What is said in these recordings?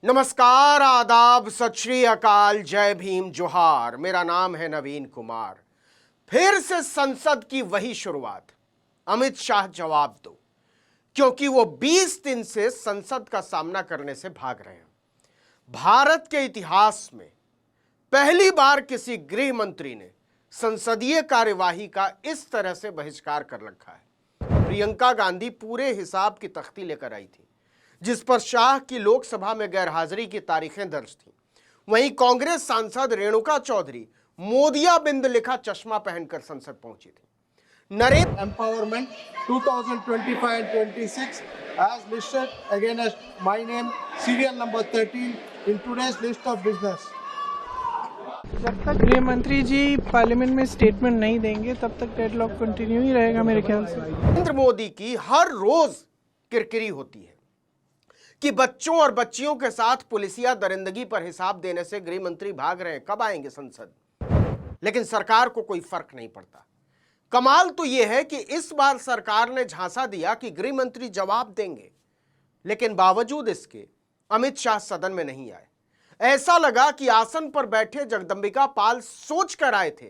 नमस्कार, आदाब, सत श्री अकाल, जय भीम, जोहार। मेरा नाम है नवीन कुमार। फिर से संसद की वही शुरुआत। अमित शाह जवाब दो, क्योंकि वो 20 दिन से संसद का सामना करने से भाग रहे हैं। भारत के इतिहास में पहली बार किसी गृह मंत्री ने संसदीय कार्यवाही का इस तरह से बहिष्कार कर रखा है। प्रियंका गांधी पूरे हिसाब की तख्ती लेकर आई थी, जिस पर शाह की लोकसभा में गैरहाजिरी की तारीखें दर्ज थीं। वहीं कांग्रेस सांसद रेणुका चौधरी मोदिया बिंद लिखा चश्मा पहनकर संसद पहुंची थी। Narendra Empowerment 2025 and 26 as listed again as my name, serial number 13 in today's list of business. जब तक गृह मंत्री जी पार्लियामेंट में स्टेटमेंट नहीं देंगे तब तक डेडलॉक कंटिन्यू ही रहेगा मेरे ख्याल से। नरेंद्र मोदी की हर रोज किरकिरी होती है कि बच्चों और बच्चियों के साथ पुलिसिया दरिंदगी पर हिसाब देने से गृह मंत्री भाग रहे हैं, कब आएंगे संसद। लेकिन सरकार को कोई फर्क नहीं पड़ता। कमाल तो यह है कि इस बार सरकार ने झांसा दिया कि गृह मंत्री जवाब देंगे, लेकिन बावजूद इसके अमित शाह सदन में नहीं आए। ऐसा लगा कि आसन पर बैठे जगदंबिका पाल सोच कर आए थे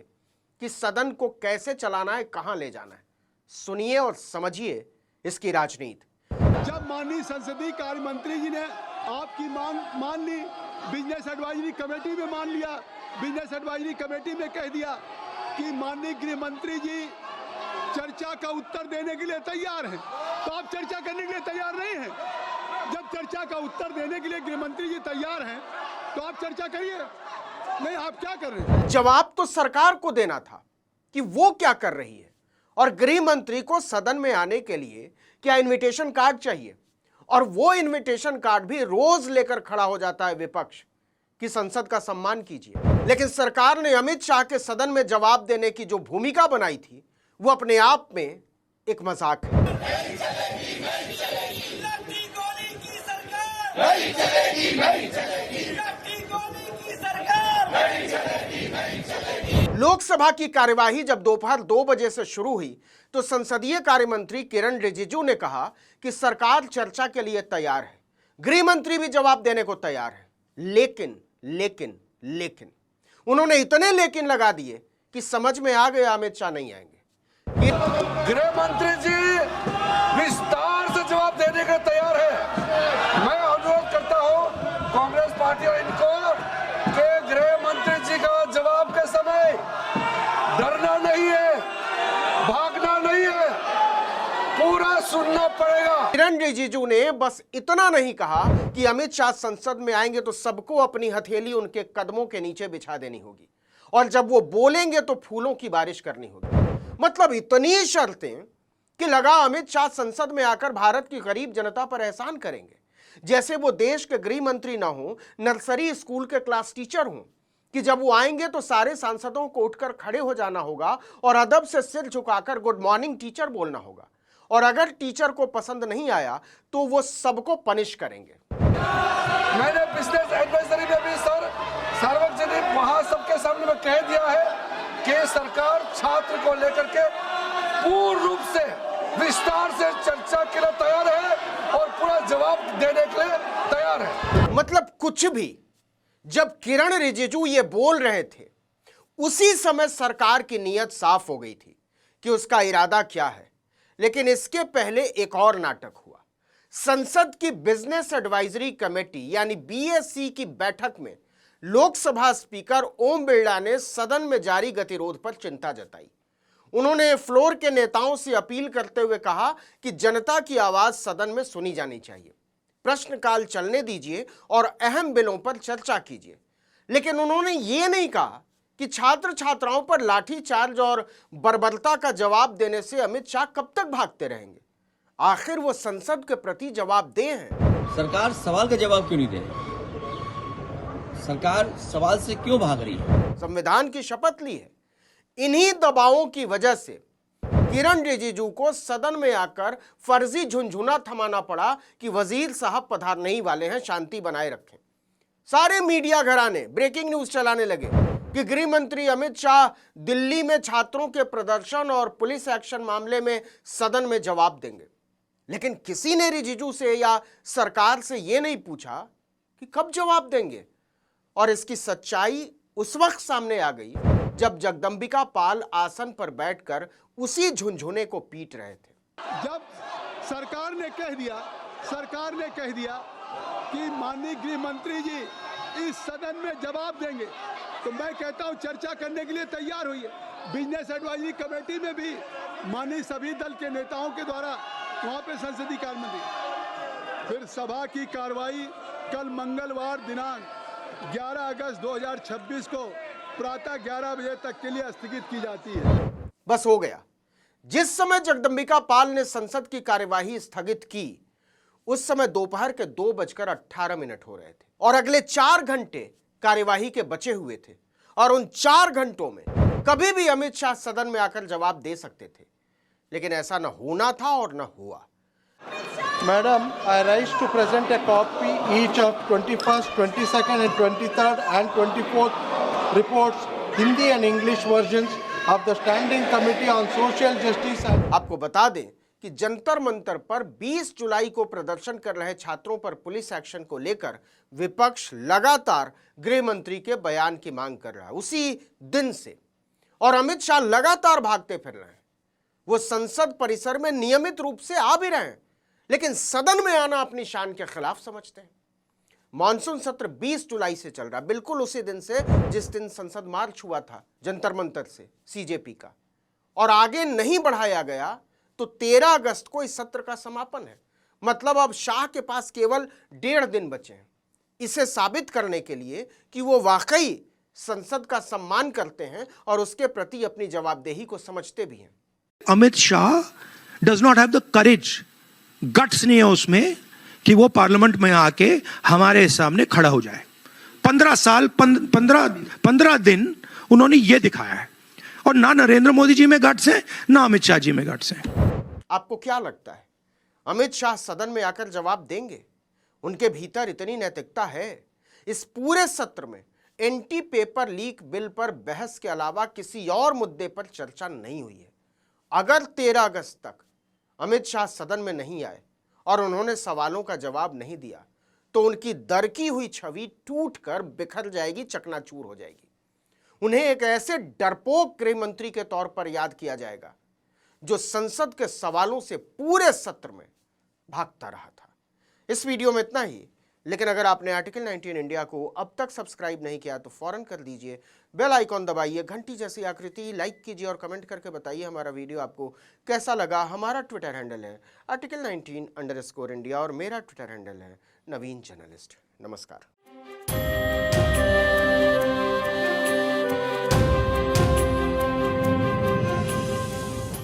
कि सदन को कैसे चलाना है, कहां ले जाना है। सुनिए और समझिए इसकी राजनीति। जब माननीय संसदीय कार्य मंत्री जी ने आपकी मांग मान ली, बिजनेस एडवाइजरी कमेटी में मान लिया, बिजनेस एडवाइजरी कमेटी में कह दिया कि माननीय गृह मंत्री जी चर्चा का उत्तर देने के लिए तैयार हैं, तो आप चर्चा करने के लिए तैयार नहीं हैं। जब चर्चा का उत्तर देने के लिए गृह मंत्री जी तैयार हैं तो आप चर्चा करिए। नहीं, आप क्या कर रहे हैं? जवाब तो सरकार को देना था कि वो क्या कर रही है, और गृह मंत्री को सदन में आने के लिए क्या इनविटेशन कार्ड चाहिए, और वो इनविटेशन कार्ड भी रोज लेकर खड़ा हो जाता है विपक्ष कि संसद का सम्मान कीजिए। लेकिन सरकार ने अमित शाह के सदन में जवाब देने की जो भूमिका बनाई थी वो अपने आप में एक मजाक है। लोकसभा की कार्यवाही जब दोपहर 2 बजे से शुरू हुई तो संसदीय कार्य मंत्री किरण रिजिजू ने कहा कि सरकार चर्चा के लिए तैयार है, गृह मंत्री भी जवाब देने को तैयार है। लेकिन लेकिन लेकिन उन्होंने इतने लेकिन लगा दिए कि समझ में आ गया अमित शाह नहीं आएंगे। गृह मंत्री जी विस्तार से जवाब देने के तैयार है। मैं अनुरोध करता हूं कांग्रेस पार्टी और इनको कि गृह मंत्री जी का जवाब के समय डरना नहीं है, भागना नहीं है, पूरा सुनना पड़ेगा। किरण रिजिजू ने बस इतना नहीं कहा कि अमित शाह संसद में आएंगे तो सबको अपनी हथेली उनके कदमों के नीचे बिछा देनी होगी, और जब वो बोलेंगे तो फूलों की बारिश करनी होगी। मतलब इतनी शर्तें कि लगा अमित शाह संसद में आकर भारत की गरीब जनता पर एहसान करेंगे, जैसे वो देश के गृह मंत्री ना हो, नर्सरी स्कूल के क्लास टीचर हों, कि जब वो आएंगे तो सारे सांसदों को उठकर खड़े हो जाना होगा और अदब से सिर झुकाकर गुड मॉर्निंग टीचर बोलना होगा, और अगर टीचर को पसंद नहीं आया तो वो सबको पनिश करेंगे। मैंने बिजनेस एडवाइजरी में भी सर सार्वजनिक वहां सबके सामने में कह दिया है कि सरकार छात्र को लेकर के पूर्ण रूप से विस्तार से चर्चा के लिए तैयार है और पूरा जवाब देने के लिए तैयार है। मतलब कुछ भी जब किरण रिजिजू ये बोल रहे थे उसी समय सरकार की नीयत साफ हो गई थी कि उसका इरादा क्या है। लेकिन इसके पहले एक और नाटक हुआ। संसद की बिजनेस एडवाइजरी कमेटी यानी बीएससी की बैठक में लोकसभा स्पीकर ओम बिरला ने सदन में जारी गतिरोध पर चिंता जताई। उन्होंने फ्लोर के नेताओं से अपील करते हुए कहा कि जनता की आवाज सदन में सुनी जानी चाहिए, प्रश्नकाल चलने दीजिए और अहम बिलों पर चर्चा कीजिए। लेकिन उन्होंने ये नहीं कहा कि छात्र छात्राओं पर लाठीचार्ज और बर्बरता का जवाब देने से अमित शाह कब तक भागते रहेंगे। आखिर वो संसद के प्रति जवाबदेह हैं। सरकार सवाल का जवाब क्यों नहीं दे रही? सरकार सवाल से क्यों भाग रही है? संविधान की शपथ ली है। इन्हीं दबावों की वजह से किरण रिजिजू को सदन में आकर फर्जी झुनझुना थमाना पड़ा कि वजीर साहब पधारने ही वाले हैं, शांति बनाए रखें। सारे मीडिया घराने ब्रेकिंग न्यूज चलाने लगे कि गृह मंत्री अमित शाह दिल्ली में छात्रों के प्रदर्शन और पुलिस एक्शन मामले में सदन में जवाब देंगे। लेकिन किसी ने रिजिजू से या सरकार से यह नहीं पूछा कि कब जवाब देंगे। और इसकी सच्चाई उस वक्त सामने आ गई जब जगदंबिका पाल आसन पर बैठकर उसी झुनझुने को पीट रहे थे। जब सरकार ने कह दिया कि माननीय गृह मंत्री जी इस सदन में जवाब देंगे, तो मैं कहता हूं चर्चा करने के लिए तैयार हुई है। बिजनेस एडवाइजरी कमेटी में भी माननीय सभी दल के नेताओं के द्वारा वहां पे संसदीय कार्य मंत्री, फिर सभा की कार्रवाई कल मंगलवार दिनांक 11 अगस्त 2026 को प्रातः 11 बजे तक के लिए स्थगित की जाती है। बस हो गया। जिस समय जगदंबिका पाल ने संसद की कार्यवाही स्थगित की उस समय दोपहर के 2:18 हो रहे थे और अगले 4 घंटे कार्यवाही के बचे हुए थे और उन 4 घंटों में कभी भी अमित शाह सदन में आकर जवाब दे सकते थे, लेकिन ऐसा न होना था और न हुआ। Madam, I rise to present a copy each of 21st, 22nd and 23rd and 24th reports, Hindi and English versions of the Standing Committee on Social Justice and आपको बता दें कि जंतर मंतर पर 20 जुलाई को प्रदर्शन कर रहे छात्रों पर पुलिस एक्शन को लेकर विपक्ष लगातार गृह मंत्री के बयान की मांग कर रहा है उसी दिन से, और अमित शाह लगातार भागते फिर रहे हैं। वो संसद परिसर में नियमित रूप से आ भी रहे हैं, लेकिन सदन में आना अपनी शान के खिलाफ समझते हैं। मॉनसून सत्र 20 जुलाई से चल रहा, बिल्कुल उसी दिन से जिस दिन संसद मार्च हुआ था जंतर मंतर से सीजेपी का, और आगे नहीं बढ़ाया गया तो 13 अगस्त को इस सत्र का समापन है। मतलब अब शाह के पास केवल 1.5 दिन बचे हैं इसे साबित करने के लिए कि वो वाकई संसद का सम्मान करते हैं और उसके प्रति अपनी जवाबदेही को समझते भी हैं। Amit Shah does not have the courage, guts नहीं है उसमें कि वो पार्लियामेंट में आके हमारे सामने खड़ा हो जाए। 15 दिन उन्होंने ये दिखाया है, और ना नरेंद्र मोदी जी में गट्स है ना अमित शाह जी में गट्स है। आपको क्या लगता है अमित शाह सदन में आकर जवाब देंगे? उनके भीतर इतनी नैतिकता है? इस पूरे सत्र में एंटी पेपर लीक बिल पर बहस के अलावा किसी और मुद्दे पर चर्चा नहीं हुई है। अगर 13 अगस्त तक अमित शाह सदन में नहीं आए और उन्होंने सवालों का जवाब नहीं दिया तो उनकी दरकी हुई छवि टूटकर बिखर जाएगी, चकनाचूर हो जाएगी। उन्हें एक ऐसे डरपोक गृह मंत्री के तौर पर याद किया जाएगा जो संसद के सवालों से पूरे सत्र में भागता रहा था। इस वीडियो में इतना ही, लेकिन अगर आपने आर्टिकल 19 इंडिया को अब तक सब्सक्राइब नहीं किया तो फौरन कर दीजिए, बेल आइकॉन दबाइए, घंटी जैसी आकृति लाइक कीजिए और कमेंट करके बताइए हमारा वीडियो आपको कैसा लगा। हमारा ट्विटर हैंडल है article19_India और मेरा ट्विटर हैंडल है नवीन जर्नलिस्ट। नमस्कार।